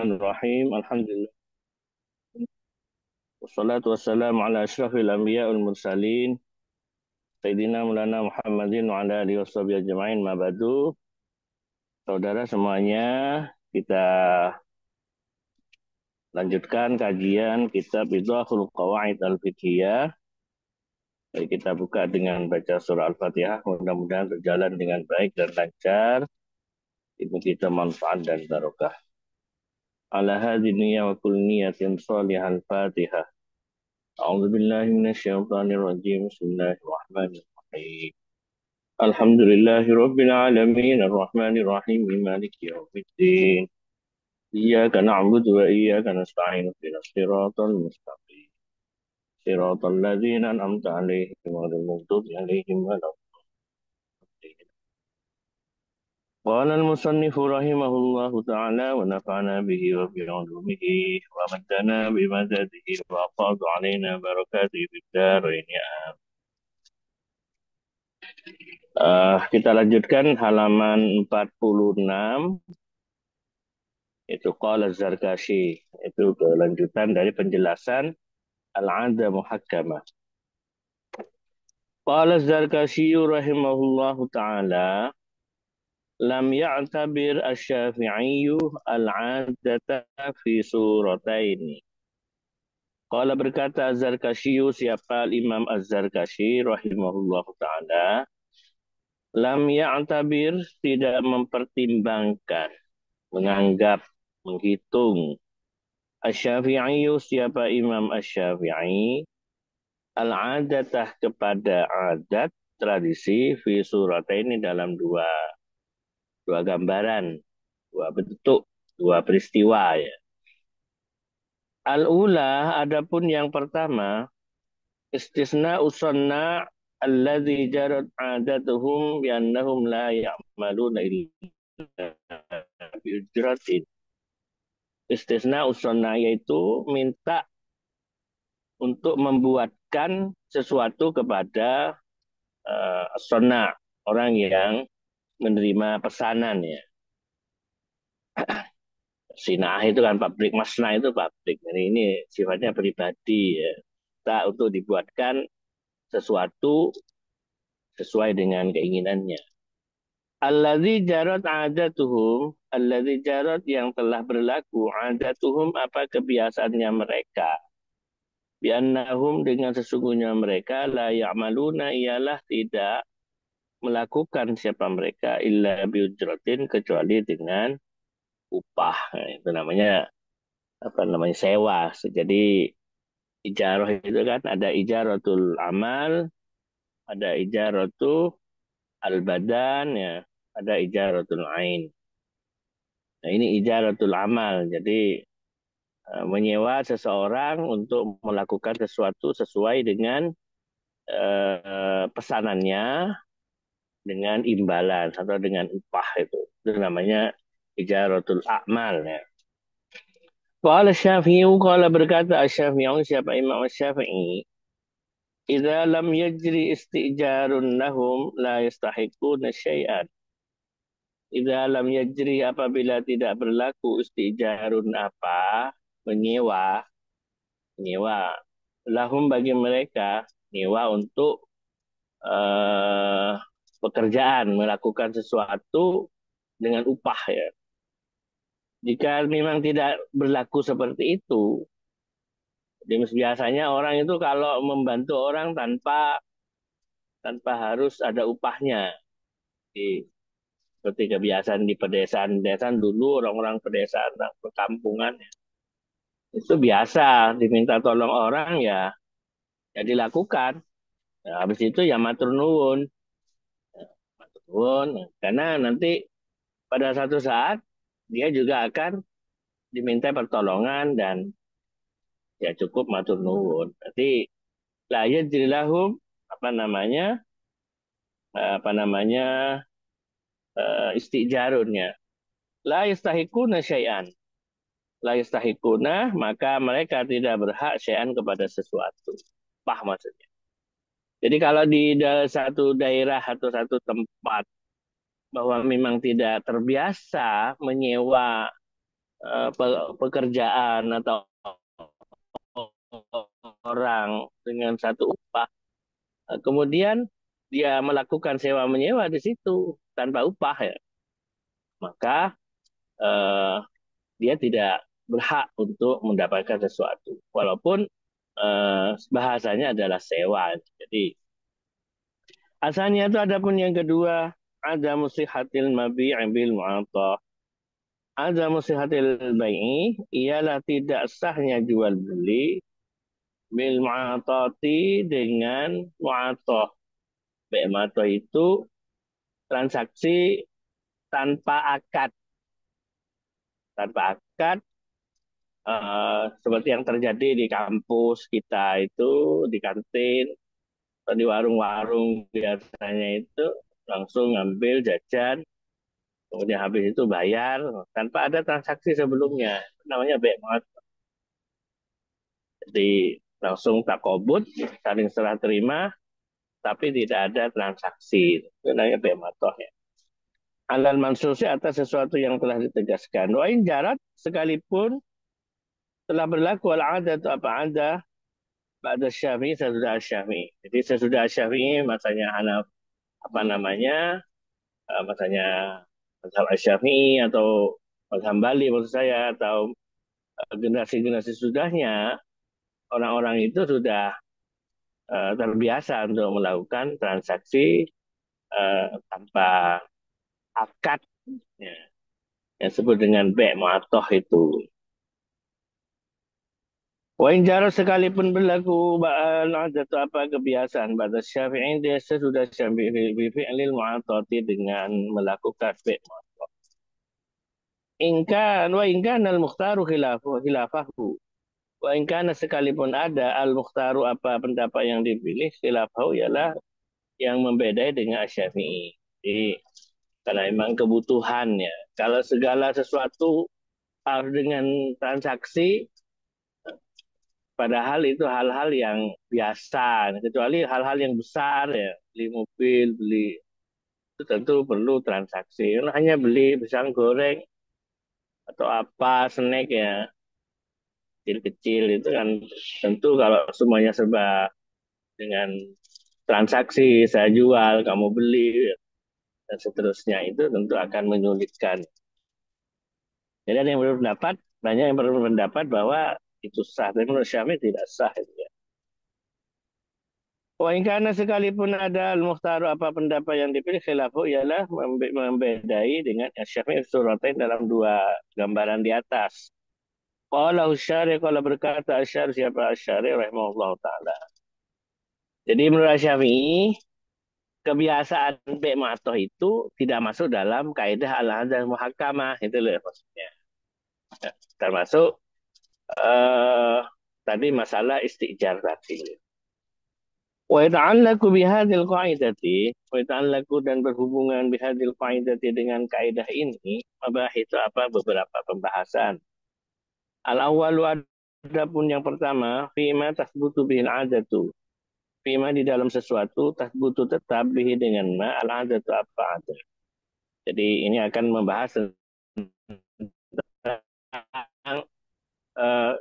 Bismillahirrahmanirrahim. Alhamdulillah. Wassalatu wassalamu ala asyrafil anbiya wal mursalin. Sayyidina Maulana Muhammadin wa ala alihi washabihi ajma'in ma ba'du. Saudara semuanya, kita lanjutkan kajian kitab Idhahul Qawaid Al-Fiqhiyah. Baik, kita buka dengan baca surah Al-Fatihah. Mudah-mudahan berjalan dengan baik dan lancar. Ilmu kita manfaat dan barokah. Ala hadhi niyya wa kulli niyatin salihah Al-Fatihah. أعوذ بالله من الشيطان الرجيم بسم الله الرحمن الرحيم الحمد لله رب العالمين الرحمن الرحيم مالك يوم الدين إياك نعبد وإياك نستعين اهدنا الصراط المستقيم صراط الذين أنعمت عليهم غير المغضوب عليهم ولا الضالين قال المصنف رحمه الله تعالى ونفعنا به وبعلومه ومدنا بمدده وأفاض علينا بركاته في الدارين. Kita lanjutkan halaman 46, itu qala Zarkashi, itu kelanjutan dari penjelasan al-'ada muhakkamah. Qala Zarkashi rahimahullahu ta'ala, lam ya'tabir asy-Syafi'i al-'adata fi surataini. Qala berkata Az-Zarkashi, siapa Imam Az-Zarkashi rahimahullahu ta'ala, lam ya'tabir, tidak mempertimbangkan, menganggap, menghitung. Asy-Syafi'i, siapa Imam Asy-Syafi'i, al-'adatah, kepada adat, tradisi, fi surataini, dalam dua gambaran, dua bentuk, dua peristiwa ya. Al-ula, adapun yang pertama, istisna usanna alladzi jarat 'adatuhum bi annahum la ya'maluna illa bi ujratin. Istisna usonna, yaitu minta untuk membuatkan sesuatu kepada sona, orang yang menerima pesanan ya. Sinah itu kan pabrik, masna itu pabrik. Jadi ini sifatnya pribadi ya. Kita untuk dibuatkan sesuatu sesuai dengan keinginannya. Alladzi jarat adatuhum, alladzi jarat, yang telah berlaku, adatuhum, apa kebiasaannya mereka. Biannahum, dengan sesungguhnya mereka, la ya'maluna, ialah tidak melakukan siapa mereka, illa biujratin, kecuali dengan upah. Nah, itu namanya apa namanya, sewa. Jadi ijarah itu kan ada ijaratul amal, ada ijaratul al-badan ya, ada ijaratul ain. Nah, ini ijaratul amal. Jadi menyewa seseorang untuk melakukan sesuatu sesuai dengan pesanannya, dengan imbalan atau dengan upah itu. Itu namanya ijaratul a'mal ya. Qala Syafi'i, qala berkata Asy-Syafi'i, siapa Imam Asy-Syafi'i, idza lam yajri istijarun lahum la yastahiquna syai'an. Idza lam yajri, apabila tidak berlaku, istijarun, apa, menyewa, menyewa, lahum, bagi mereka, nyewa untuk eh, pekerjaan, melakukan sesuatu dengan upah ya. Jika memang tidak berlaku seperti itu, jadi biasanya orang itu kalau membantu orang tanpa tanpa harus ada upahnya. Jadi, seperti kebiasaan di pedesaan-pedesaan dulu, orang-orang pedesaan, orang perkampungan, itu biasa diminta tolong orang ya dilakukan. Ya, habis itu ya matur nuwun, matur nuwun. Karena nanti pada satu saat dia juga akan diminta pertolongan dan ya cukup matur nuwun. Berarti la yajrilahum, apa namanya, apa namanya, istijarunnya. La yastahiquna syai'an. La yastahiquna, maka mereka tidak berhak syai'an, kepada sesuatu. Pah maksudnya. Jadi kalau di satu daerah atau satu tempat bahwa memang tidak terbiasa menyewa pekerjaan atau orang dengan satu upah, kemudian dia melakukan sewa menyewa di situ tanpa upah ya, maka eh, dia tidak berhak untuk mendapatkan sesuatu, walaupun bahasanya adalah sewa. Jadi asalnya itu ada pun yang kedua, ada musihatil mabi'i bil mu'athah. Ada musihatil bai'i ialah tidak sahnya jual beli bil mu'athati dengan mu'athah. Bil mu'athah itu transaksi tanpa akad. Tanpa akad, seperti yang terjadi di kampus kita itu, di kantin, atau di warung-warung biasanya itu langsung ngambil jajan, kemudian habis itu bayar tanpa ada transaksi sebelumnya. Namanya BMA. Jadi langsung takobut, saling serah terima, tapi tidak ada transaksi. Itu namanya BMA ya. Alal mansusi atas sesuatu yang telah ditegaskan. Wa in jarat sekalipun telah berlaku al-ada atau apa ada pada Syafi'i sesudah Syafi'i. Jadi sesudah Syafi'i masanya Hanaf, apa namanya, masanya mazhab Syafi'i atau mazhab Hambali maksud saya, atau generasi-generasi sudahnya, orang-orang itu sudah terbiasa untuk melakukan transaksi tanpa akad ya, yang disebut dengan be' mu'atoh itu. Wain jaro sekalipun berlaku ada tu apa kebiasaan pada Syafi'i, dia sesudah Syafi'i bifi'lil mu'atati dengan melakukan be' mu'atoh. Ingkan al-mukhtaru khilafahu. Wa ingkana sekalipun ada al-mukhtaru apa pendapat yang dipilih khilafahu ialah yang membedai dengan Syafi'i. Jadi karena memang kebutuhannya. Kalau segala sesuatu harus dengan transaksi, padahal itu hal-hal yang biasa. Kecuali hal-hal yang besar ya, beli mobil, beli itu tentu perlu transaksi. Karena hanya beli pisang goreng atau apa snack ya kecil-kecil itu kan tentu kalau semuanya serba dengan transaksi, saya jual, kamu beli dan seterusnya itu tentu akan menyulitkan. Jadi ada yang berpendapat, banyak yang berpendapat bahwa itu sah, tapi menurut Syafi'i tidak sah. Itu ya. Wah, karena sekalipun ada al-mukhtaru apa pendapat yang dipilih khilafu ialah membedai dengan Syafi'i suratain dalam dua gambaran di atas. Qala Syari, kalau berkata Syari, siapa Syari rahimahullah ta'ala. Jadi menurut Syafi'i, kebiasaan matoh itu tidak masuk dalam kaidah al-hadah muhakamah. Itu loh maksudnya. Termasuk eh, tadi masalah istijar tadi. Wa yata'allaku bihadil qaidati, wa yata'allaku dan berhubungan bihadil qaidati dengan kaidah ini, mabah itu apa beberapa pembahasan. Al-awwalu adapun yang pertama, fima tasbutu bihil adatu. Fima di dalam sesuatu tasbutu tetap bihi dengan ma al-adatu apa ada. Jadi ini akan membahas tentang eh,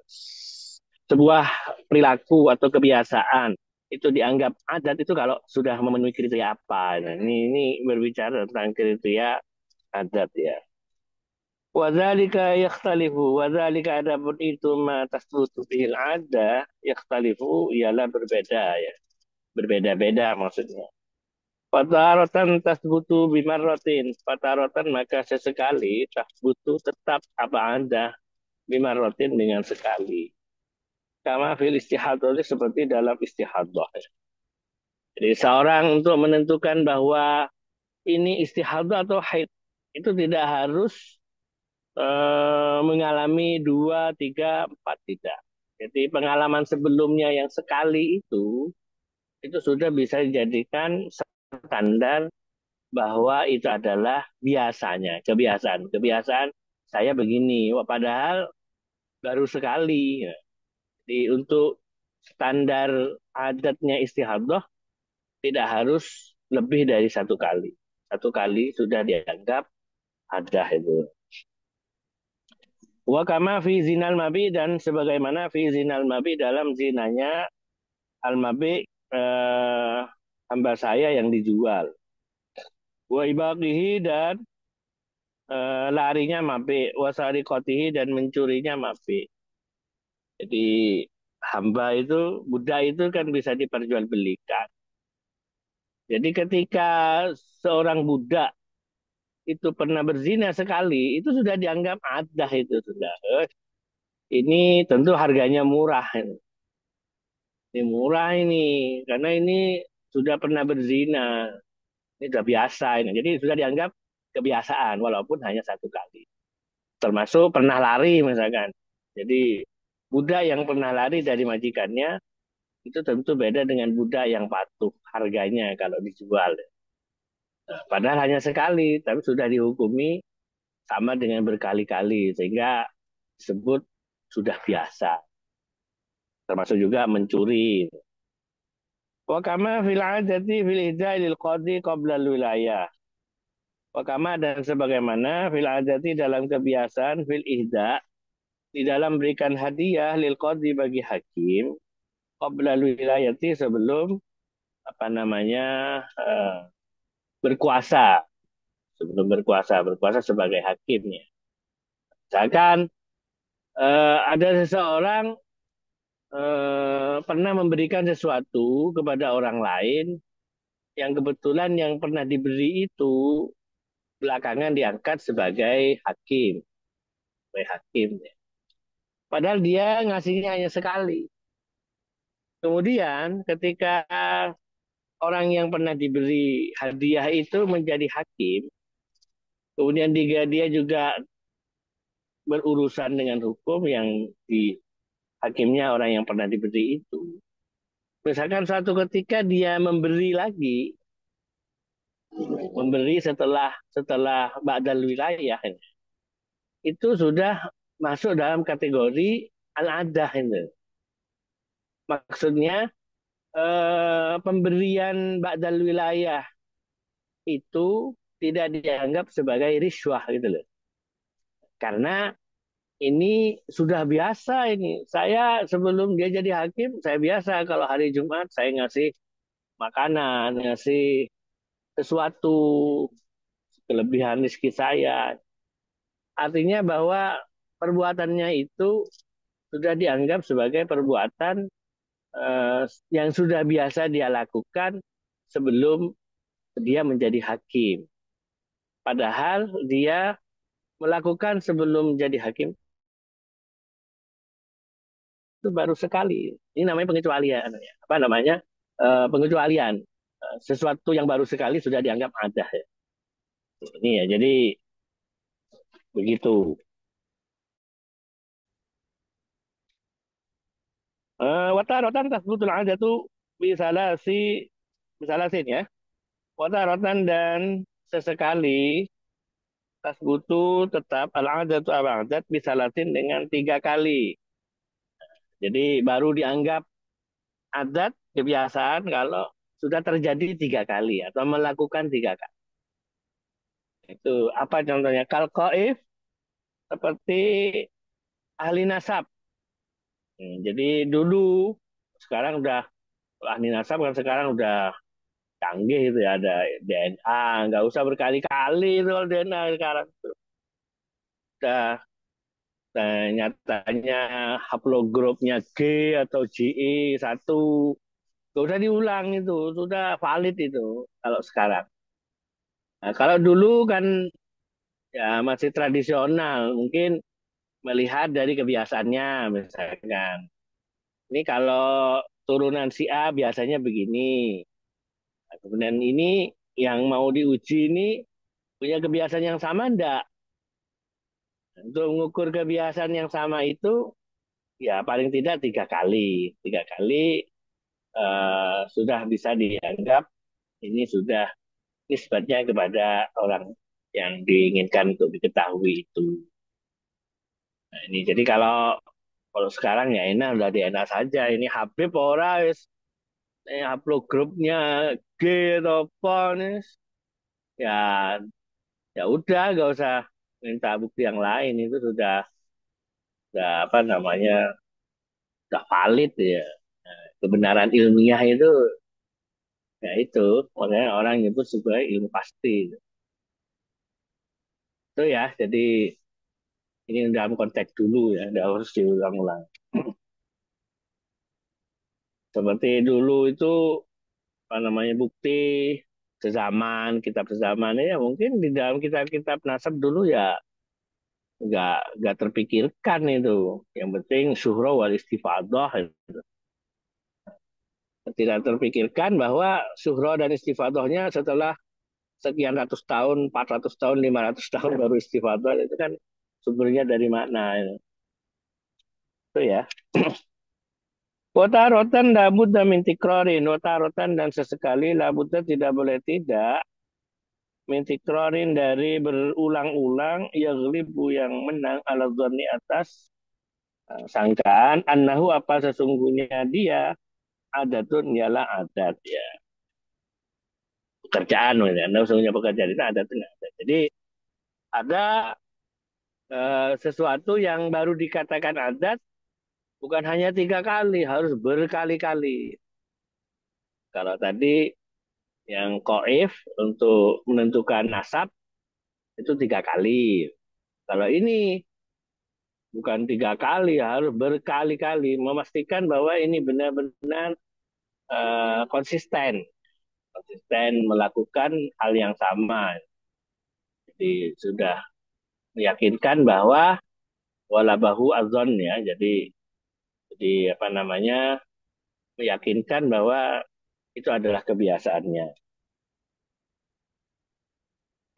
sebuah perilaku atau kebiasaan itu dianggap adat itu kalau sudah memenuhi kriteria apa. Nah, ini berbicara tentang kriteria adat ya. Wadzalika yakhtalifu, wadzalika adapun itu ma tasbutu bihil ada yakhtalifu ialah berbeda ya. Berbeda-beda maksudnya. Fataratan tasbutu bimarrotin. Fataratan maka sesekali tasbutu tetap apa ada bimarrotin dengan sekali. Kama fil istihadah seperti dalam istihadah. Jadi seorang untuk menentukan bahwa ini istihadah atau haid itu tidak harus mengalami dua, tiga, empat tidak. Jadi pengalaman sebelumnya yang sekali itu sudah bisa dijadikan standar bahwa itu adalah biasanya, kebiasaan. Kebiasaan saya begini, wah, padahal baru sekali. Ya. Jadi untuk standar adatnya istihadah tidak harus lebih dari satu kali. Satu kali sudah dianggap ada itu. Wa kama fi zinal mabi dan sebagaimana fi zinal mabi dalam zinanya al mabi eh, hamba saya yang dijual. Wa ibaqihi dan larinya mabi. Wa sariqatihi dan mencurinya mabi. Jadi hamba itu, budak itu kan bisa diperjualbelikan. Jadi ketika seorang budak itu pernah berzina sekali, itu sudah dianggap adah itu sudah. Ini tentu harganya murah. Ini murah ini, karena ini sudah pernah berzina. Ini sudah biasa ini. Jadi sudah dianggap kebiasaan, walaupun hanya satu kali. Termasuk pernah lari misalkan. Jadi budak yang pernah lari dari majikannya, itu tentu beda dengan budak yang patuh harganya kalau dijual. Nah, padahal hanya sekali, tapi sudah dihukumi sama dengan berkali-kali, sehingga disebut sudah biasa. Termasuk juga mencuri. Wa kama fil adati fil ihda lil qadi qabla al wilayah. Wa kama dan sebagaimana fil adati dalam kebiasaan fil ihda di dalam berikan hadiah lil qadi bagi hakim qabla al wilayati sebelum apa namanya berkuasa, sebelum berkuasa sebagai hakimnya. Misalkan ada seseorang pernah memberikan sesuatu kepada orang lain yang kebetulan yang pernah diberi itu belakangan diangkat sebagai hakim, sebagai hakim. Padahal dia ngasihnya hanya sekali. Kemudian ketika orang yang pernah diberi hadiah itu menjadi hakim, kemudian dia juga berurusan dengan hukum yang di hakimnya orang yang pernah diberi itu. Misalkan suatu ketika dia memberi lagi, memberi setelah setelah ba'dal wilayah, itu sudah masuk dalam kategori al-adah itu. Maksudnya pemberian ba'dal wilayah itu tidak dianggap sebagai riswah gitu loh. Karena ini sudah biasa ini. Saya sebelum dia jadi hakim, saya biasa kalau hari Jumat saya ngasih makanan, ngasih sesuatu kelebihan rezeki saya. Artinya bahwa perbuatannya itu sudah dianggap sebagai perbuatan yang sudah biasa dia lakukan sebelum dia menjadi hakim. Padahal dia melakukan sebelum menjadi hakim itu baru sekali. Ini namanya pengecualian. Apa namanya? Pengecualian. Sesuatu yang baru sekali sudah dianggap ada. Ya. Ini ya, jadi begitu. Watarotan tasbutul adatu bisalasi bisalasin ya. Watarotan dan sesekali tasbutu tetap al-adatu al-adat bisalasin dengan 3 kali. Jadi baru dianggap adat kebiasaan kalau sudah terjadi 3 kali atau melakukan 3 kali. Itu apa contohnya? Kalkoif seperti ahli nasab. Jadi dulu, sekarang udah ahli nasab kan sekarang udah canggih itu ya, ada DNA, nggak usah berkali-kali itu kalau DNA sekarang. Udah nyatanya haplogrupnya G atau GE 1, nggak usah diulang itu, sudah valid itu kalau sekarang. Nah, kalau dulu kan ya masih tradisional, mungkin melihat dari kebiasaannya misalkan. Ini kalau turunan si A biasanya begini. Nah, kemudian ini yang mau diuji ini punya kebiasaan yang sama enggak? Untuk mengukur kebiasaan yang sama itu ya paling tidak 3 kali. 3 kali sudah bisa dianggap ini sudah nisbatnya kepada orang yang diinginkan untuk diketahui itu. Nah, ini jadi kalau kalau sekarang ya enak udah di enak saja. Ini Habib ora wis upload grupnya G atau apa nih. Ya ya udah gak usah minta bukti yang lain itu sudah nggak apa namanya, nggak valid ya. Kebenaran ilmiah itu, ya itu, makanya orang nyebut sebagai ilmu pasti. Itu ya, jadi ini dalam konteks dulu ya, nggak harus diulang-ulang. Seperti dulu itu apa namanya bukti sezaman, kitab sezaman ya mungkin di dalam kitab-kitab nasab dulu ya nggak terpikirkan itu. Yang penting syuhra wal istifadah. Tidak terpikirkan bahwa syuhra dan istifadahnya setelah sekian ratus tahun, 400 tahun, 500 tahun baru istifadah itu kan sumbernya dari mana itu ya. Wata rotan labud dan mintikrorin, wata rotan dan sesekali labud tidak boleh tidak mintikrorin dari berulang-ulang yaglibu yang menang ala dzanni atas sangkaan annahu apa sesungguhnya dia adatun ialah adat ya pekerjaan ya. Anda sesungguhnya pekerjaan itu adatun adat. Jadi ada sesuatu yang baru dikatakan adat bukan hanya 3 kali, harus berkali-kali. Kalau tadi yang koif untuk menentukan nasab itu 3 kali. Kalau ini bukan 3 kali, harus berkali-kali memastikan bahwa ini benar-benar konsisten, konsisten melakukan hal yang sama. Jadi sudah meyakinkan bahwa walabahu azon ya. Jadi apa namanya meyakinkan bahwa itu adalah kebiasaannya.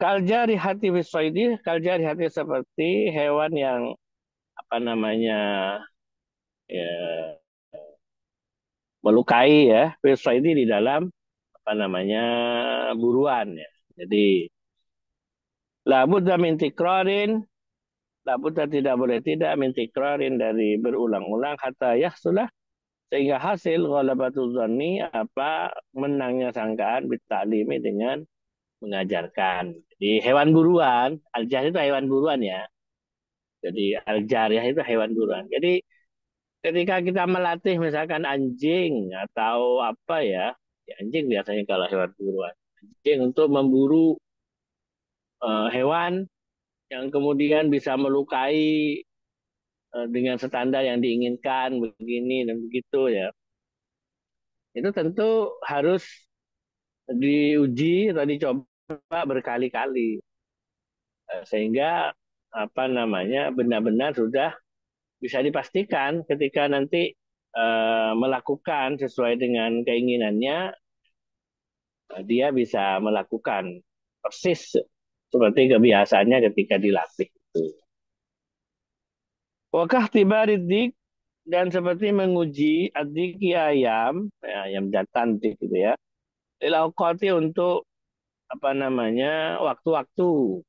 Kaljari hati wisoidi, kaljari hati seperti hewan yang apa namanya ya, melukai ya, wisoidi di dalam apa namanya buruan ya. Jadi labudda min tikrarin, labudda tidak boleh tidak min tikrarin dari berulang-ulang hatta yahsulah sehingga hasil ghalabatul zanni apa menangnya sangkaan bitaklimi dengan mengajarkan. Jadi hewan buruan, aljar itu hewan buruan ya. Jadi aljariyah itu hewan buruan. Jadi ketika kita melatih misalkan anjing atau apa ya, ya anjing biasanya kalau hewan buruan. Anjing untuk memburu hewan yang kemudian bisa melukai dengan standar yang diinginkan begini dan begitu ya. Itu tentu harus diuji atau dicoba berkali-kali sehingga apa namanya benar-benar sudah bisa dipastikan ketika nanti melakukan sesuai dengan keinginannya, dia bisa melakukan persis seperti kebiasaannya ketika dilatih. Wakah tibaridik dan seperti menguji adiki ayam, ya, ayam jantan dik gitu ya, ilaukoti untuk apa namanya waktu-waktu.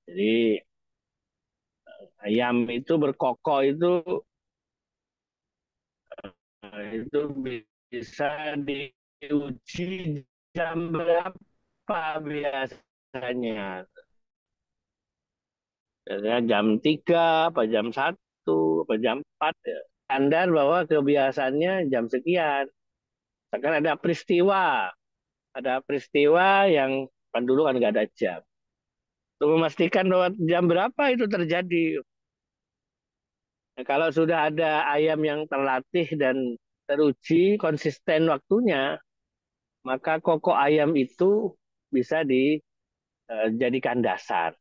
Jadi ayam itu berkokok itu bisa diuji jam berapa biasanya. Biasanya jam 3, apa jam 1, apa jam 4. Ya. Standar bahwa kebiasaannya jam sekian. Sekarang ada peristiwa yang kan dulu kan nggak ada jam. Untuk memastikan bahwa jam berapa itu terjadi. Nah, kalau sudah ada ayam yang terlatih dan teruji konsisten waktunya, maka koko ayam itu bisa dijadikan dasar.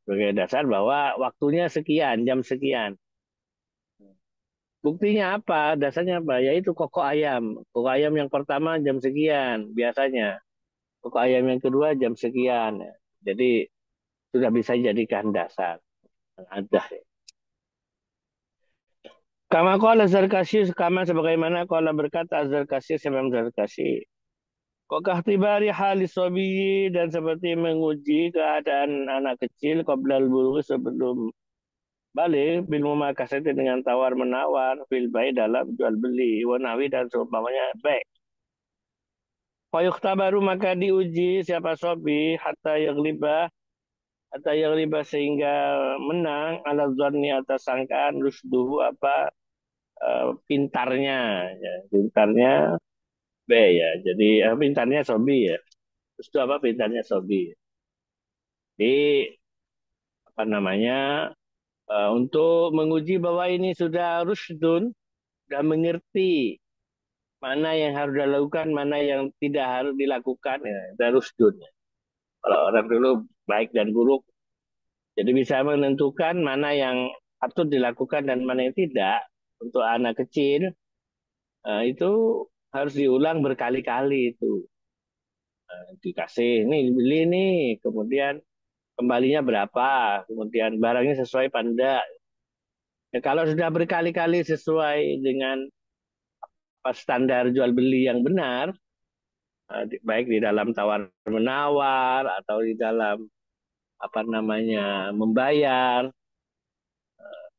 Sebagai dasar bahwa waktunya sekian, jam sekian. Buktinya apa? Dasarnya apa? Yaitu koko ayam. Koko ayam yang pertama jam sekian, biasanya. Koko ayam yang kedua jam sekian. Jadi sudah bisa dijadikan dasar. Ada. Kama qala Zarkasy, kama sebagaimana qala berkata Zarkasy, Imam Zarkasy. Kokah tibari halis sobiyi dan seperti menguji keadaan anak kecil qoblal bulugh sebelum balik bil mumakasati dengan tawar menawar fil bai dalam jual beli wanawi dan seumpamanya baik. Fayukhtabaru maka diuji siapa sobi hatta yagliba atau yang riba sehingga menang ala dzanni atas sangkaan rusduhu apa pintarnya ya pintarnya B ya jadi pintarnya Sobi ya terus itu apa pintarnya Sobi jadi apa namanya untuk menguji bahwa ini sudah rusdun sudah mengerti mana yang harus dilakukan mana yang tidak harus dilakukan ya sudah rusdun kalau orang dulu baik dan buruk jadi bisa menentukan mana yang patut dilakukan dan mana yang tidak untuk anak kecil itu harus diulang berkali-kali itu dikasih ini beli nih kemudian kembalinya berapa kemudian barangnya sesuai pada ya, kalau sudah berkali-kali sesuai dengan standar jual beli yang benar baik di dalam tawar menawar atau di dalam apa namanya membayar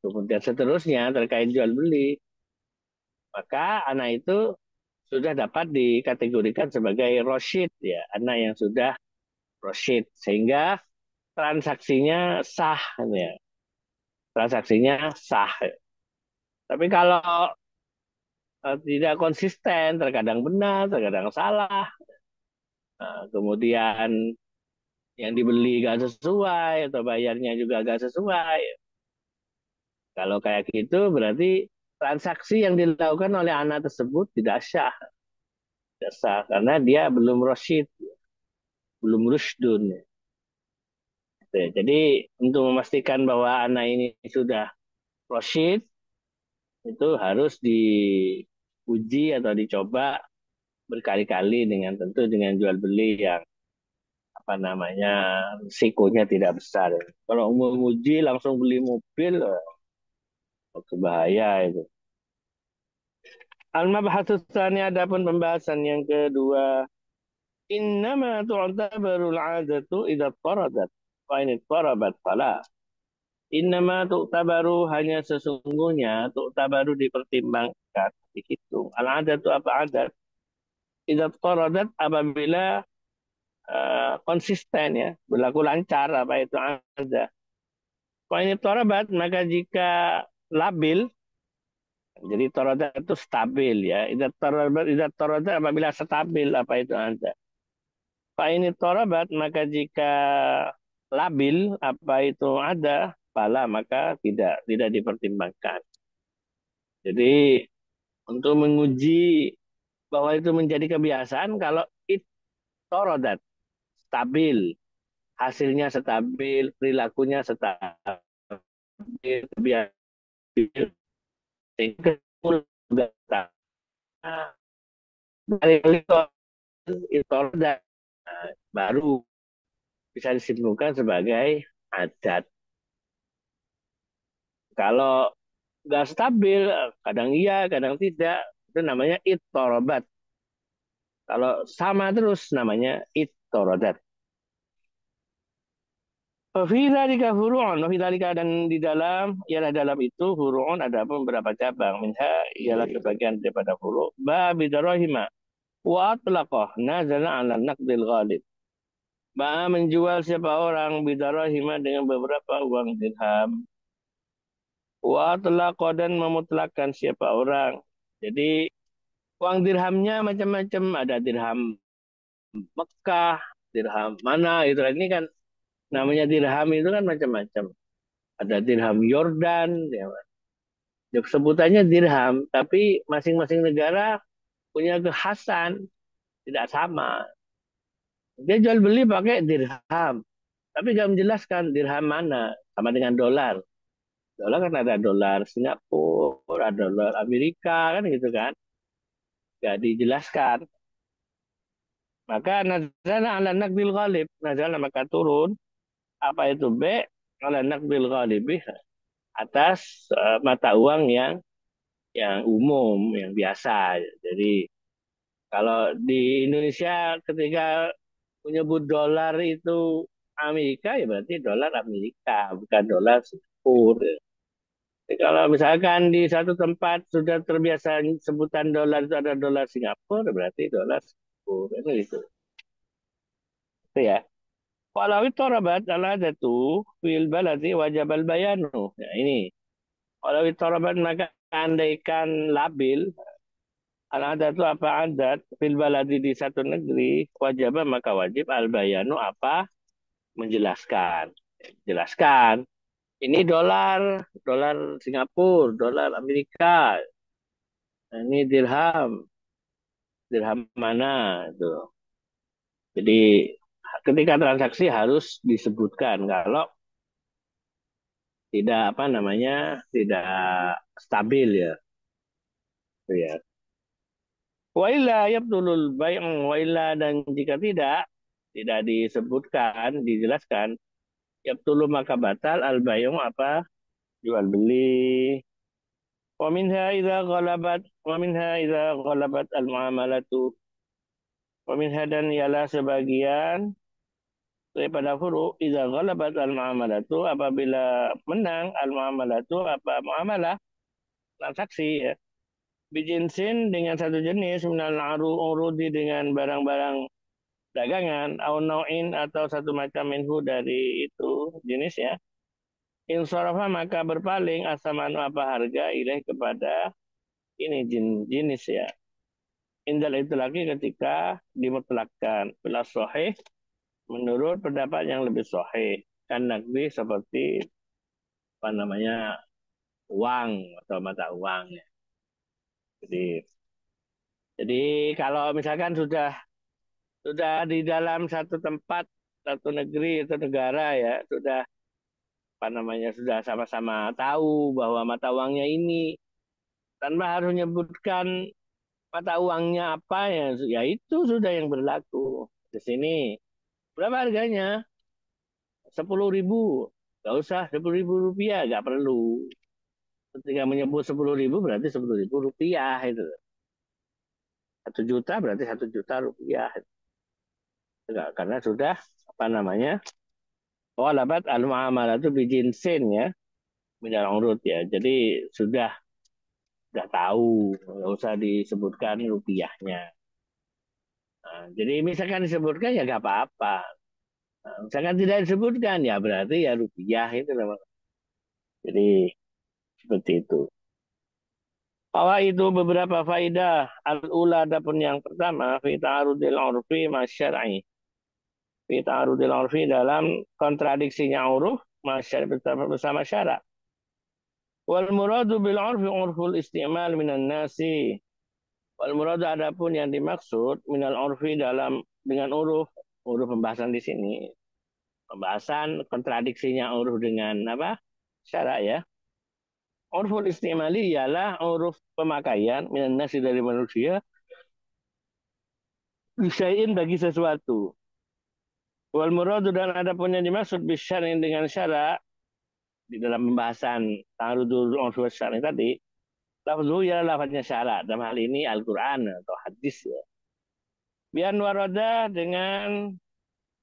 kemudian seterusnya terkait jual beli maka anak itu sudah dapat dikategorikan sebagai roshid ya anak yang sudah roshid sehingga transaksinya sah ya transaksinya sah. Tapi kalau tidak konsisten, terkadang benar, terkadang salah. Kemudian yang dibeli gak sesuai atau bayarnya juga gak sesuai. Kalau kayak gitu berarti transaksi yang dilakukan oleh anak tersebut tidak sah karena dia belum rosyid, belum rusdun. Jadi untuk memastikan bahwa anak ini sudah rosyid itu harus diuji atau dicoba berkali-kali dengan tentu dengan jual beli yang apa namanya risikonya tidak besar. Kalau mau uji langsung beli mobil, itu bahaya itu. Al-mabhatsus tsani adapun pembahasan yang kedua, innama tu'tabaru al-'adatu idza taradat wa in tarabat fala. Innama tu'tabaru hanya sesungguhnya tu'tabaru dipertimbangkan, dihitung. Al-'adatu apa adat? Idza taradat apabila konsisten ya, berlaku lancar apa itu ada. Kalau ini torabat, maka jika labil, jadi torabat itu stabil ya. Idat torabat apabila stabil apa itu ada. Kalau ini torabat, maka jika labil apa itu ada, pala maka tidak dipertimbangkan. Jadi untuk menguji bahwa itu menjadi kebiasaan kalau it torodat stabil, hasilnya stabil, perilakunya stabil, kebiasaan sehingga juga dari itu baru bisa disimpulkan sebagai adat. Kalau nggak stabil, kadang iya, kadang tidak, itu namanya itorobat. Kalau sama terus namanya itorodat. Fidalika furu'un, fidalika dan di dalam, ialah dalam itu furu'un ada beberapa cabang. Minha ialah sebagian daripada furu' babi darahima wa atlaqah nazala ala naqdil ghalib. Ba menjual siapa orang bidarahima dengan beberapa uang dirham. Wa atlaqah dan memutlakan siapa orang. Jadi uang dirhamnya macam-macam. Ada dirham Mekah, dirham mana itu. Ini kan namanya dirham itu kan macam-macam. Ada dirham Yordan, ya. Sebutannya dirham, tapi masing-masing negara punya kekhasan, tidak sama. Dia jual beli pakai dirham, tapi nggak menjelaskan dirham mana, sama dengan dolar. Dolar kan ada dolar Singapura, ada dolar Amerika, kan gitu kan. Nggak dijelaskan. Maka nazala ala naqdil ghalib, nazala maka turun, apa itu B, ala naqdil ghalibi, atas mata uang yang umum, yang biasa. Jadi kalau di Indonesia ketika menyebut dolar itu Amerika, ya berarti dolar Amerika, bukan dolar Singapura. Jadi kalau misalkan di satu tempat sudah terbiasa sebutan dolar itu ada dolar Singapura, berarti dolar Singapura. Itu ya. Walau ittarabat al-adatu fil baladi wajib al-bayanu. Nah, ini. Walau ittarabat maka andaikan labil al-adatu apa adat fil baladi di satu negeri wajib maka wajib al-bayanu apa menjelaskan. Jelaskan. Ini dolar, dolar Singapura, dolar Amerika. Nah, ini dirham, dirham mana itu. Jadi ketika transaksi harus disebutkan kalau tidak apa namanya tidak stabil ya. Itu ya. Wa illa yabdulul bai' wa illa dan jika tidak disebutkan, dijelaskan, yabdulu maka batal al bai' apa jual beli. Wa minha idza ghalabat wa minha idza ghalabat al muamalatu wa minha dan ialah sebagian daripada furu idza ghalabat al muamalatu apabila menang al muamalatu apa muamalah transaksi ya bijinsin dengan satu jenis minal urudi dengan barang-barang dagangan au nau'in atau satu macam minhu dari itu jenis ya insarafa maka berpaling asamanu apa harga ilaih kepada ini jenis ya indal itu lagi ketika dimutlakkan bila sahih menurut pendapat yang lebih sahih kan nakbi seperti apa namanya uang atau mata uang ya. Jadi kalau misalkan sudah di dalam satu tempat satu negeri atau negara ya sudah apa namanya sudah sama-sama tahu bahwa mata uangnya ini tanpa harus menyebutkan mata uangnya apa ya ya itu sudah yang berlaku di sini berapa harganya 10.000 nggak usah 10.000 rupiah nggak perlu ketika menyebut 10.000 berarti 10.000 rupiah itu 1 juta berarti 1 juta rupiah enggak, karena sudah apa namanya oh labat al muamalah itu bijinsin ya bidang urut ya jadi sudah tahu nggak usah disebutkan rupiahnya. Nah, jadi misalkan disebutkan ya nggak apa-apa. Nah, misalkan tidak disebutkan ya berarti ya rupiah itu memang. Jadi seperti itu. Bahwa itu beberapa faidah al-ula adapun yang pertama fi ta'arudil urfi masyar'i. Fi ta'arudil urfi dalam kontradiksinya uruf masyar'i bersama syarak. Wal muradu bil urfi urful istimal minan nasi. Wal muradu adapun yang dimaksud minal urfi dalam dengan uruf uruf pembahasan di sini pembahasan kontradiksinya uruf dengan apa syarak ya. Urful istimali ialah uruf pemakaian minan nasi dari manusia bisain bagi sesuatu. Wal muradu dan adapun yang dimaksud bisyarin dengan syarak di dalam pembahasan ta'arudul urf syar'i tadi lafzu ya lafaznya syarak dalam hal ini Al-Qur'an atau hadis ya. Bian waroda dengan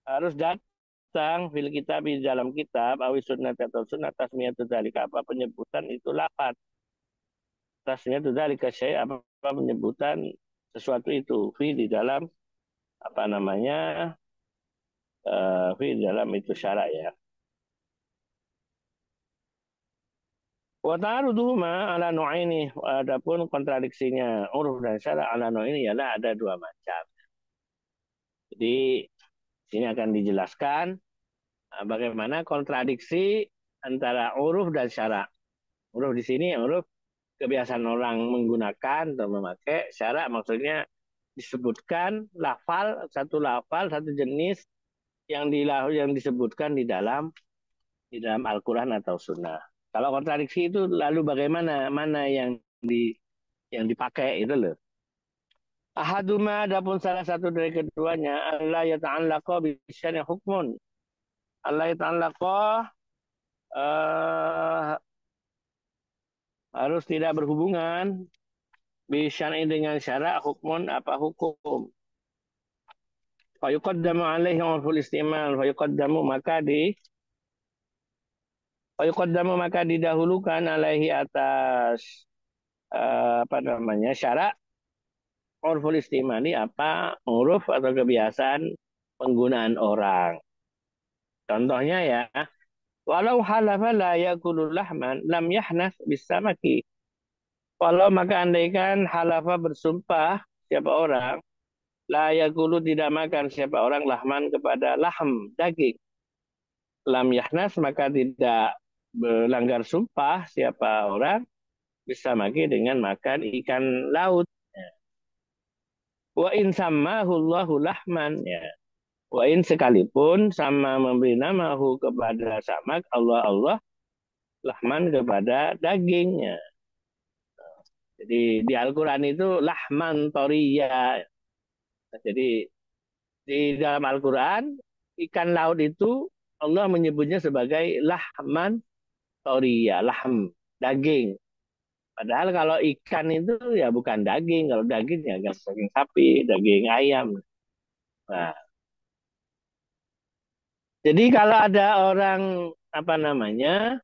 harus datang fil kitab di dalam kitab awi sunnah atau sunnah tasmiyatu dzalika apa penyebutan itu lafaz tasmiyatu dzalika syai apa penyebutan sesuatu itu fi di dalam apa namanya fi di dalam itu syarak ya wa ta'aruduhuma ala nu'aini adapun kontradiksinya uruf dan syarak ala nu'aini ialah ada dua macam jadi sini akan dijelaskan bagaimana kontradiksi antara uruf dan syarak uruf di sini uruf kebiasaan orang menggunakan atau memakai syarak maksudnya disebutkan lafal satu jenis yang disebutkan di dalam Al-Qur'an atau Sunnah. Kalau kontradiksi itu lalu bagaimana mana yang dipakai itu loh. Ahaduma adapun salah satu dari keduanya Allah yata'allaqa bisyani hukmun. Allah yata'allaqa uh, harus tidak berhubungan bisyani dengan syarak hukmun apa hukum. Fayuqaddamu alaihi urful istimal maka didahulukan alaihi atas apa namanya syarak urful istimali apa uruf atau kebiasaan penggunaan orang Contohnya ya, walau halafa la yakulu lahman lam yahnas bisamaki. Walau maka andaikan halafa bersumpah siapa orang, la yakulu tidak makan siapa orang lahman kepada lahm, daging. Lam yahnas maka tidak melanggar sumpah siapa orang bisa maki dengan makan ikan laut. Wa in sammahullahu lahman ya. Wa in sekalipun sama memberi namahu kepada samak Allah Allah lahman kepada dagingnya. Jadi di Al-Quran itu lahman toriya. Jadi di dalam Al-Quran ikan laut itu Allah menyebutnya sebagai lahman toriya, lahm, daging. Padahal kalau ikan itu ya bukan daging, kalau daging ya daging sapi, daging ayam. Nah, jadi kalau ada orang apa namanya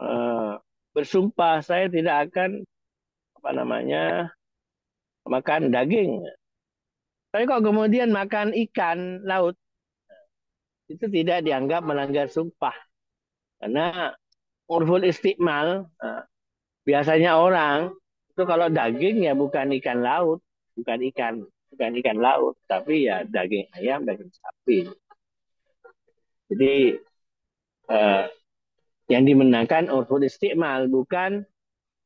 eh, bersumpah saya tidak akan apa namanya makan daging, tapi kok kemudian makan ikan laut itu tidak dianggap melanggar sumpah karena urful istiqmal biasanya orang itu kalau daging ya bukan ikan laut, bukan ikan, bukan ikan laut, tapi ya daging ayam, daging sapi. Jadi eh, yang dimenangkan urful istiqmal bukan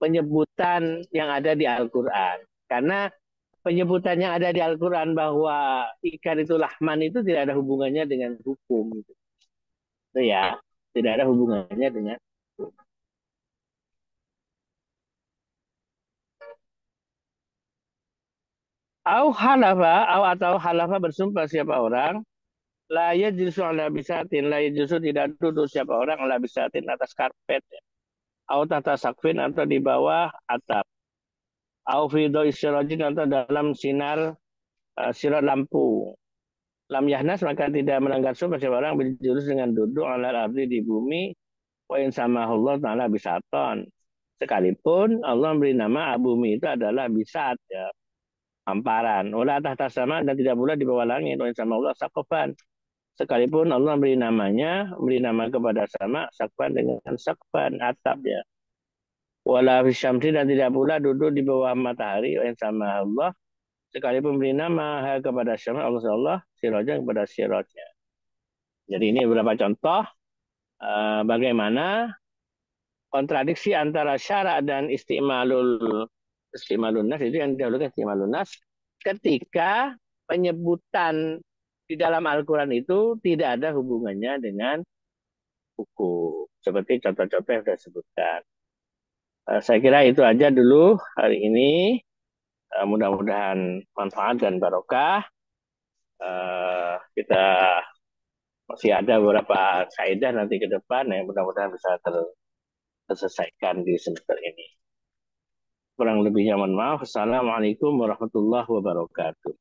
penyebutan yang ada di Al-Quran. Karena penyebutan yang ada di Al-Quran bahwa ikan itu lahman itu tidak ada hubungannya dengan hukum. Itu ya, tidak ada hubungannya dengan atau halafa bersumpah siapa orang la yajlisu ala bisatin la yajlisu tidak duduk siapa orang ala bisatin atas karpet ya. Au tata sakfin atau di bawah atap au fi isyrajin atau dalam sinar sirat lampu. Lam yahnas maka tidak melanggar sumpah siapa orang berjurus dengan duduk ala ardi di bumi wa in samahullah ta'ala bisaton. Sekalipun Allah memberi nama bumi itu adalah bisat ya, hamparan. Wala tahta sama dan tidak pula di bawah langit wa in samahullah sakofan. Sekalipun Allah memberi namanya, memberi nama kepada sama sakfan dengan sakfan atap ya. Wala fisyamsi dan tidak pula duduk di bawah matahari wa in samahullah. Sekalipun memberi nama kepada syama Allah Allah sirajah kepada sirajnya. Jadi ini beberapa contoh bagaimana kontradiksi antara syarak dan istimalun nas itu yang didahulukan istimalun nas ketika penyebutan di dalam Al-Quran itu tidak ada hubungannya dengan hukum. Seperti contoh-contoh yang sudah disebutkan. Saya kira itu aja dulu hari ini. Mudah-mudahan manfaat dan barokah. Kita masih ada beberapa kaidah nanti ke depan yang mudah-mudahan bisa terselesaikan di semester ini. Kurang lebihnya mohon maaf. Assalamualaikum warahmatullahi wabarakatuh.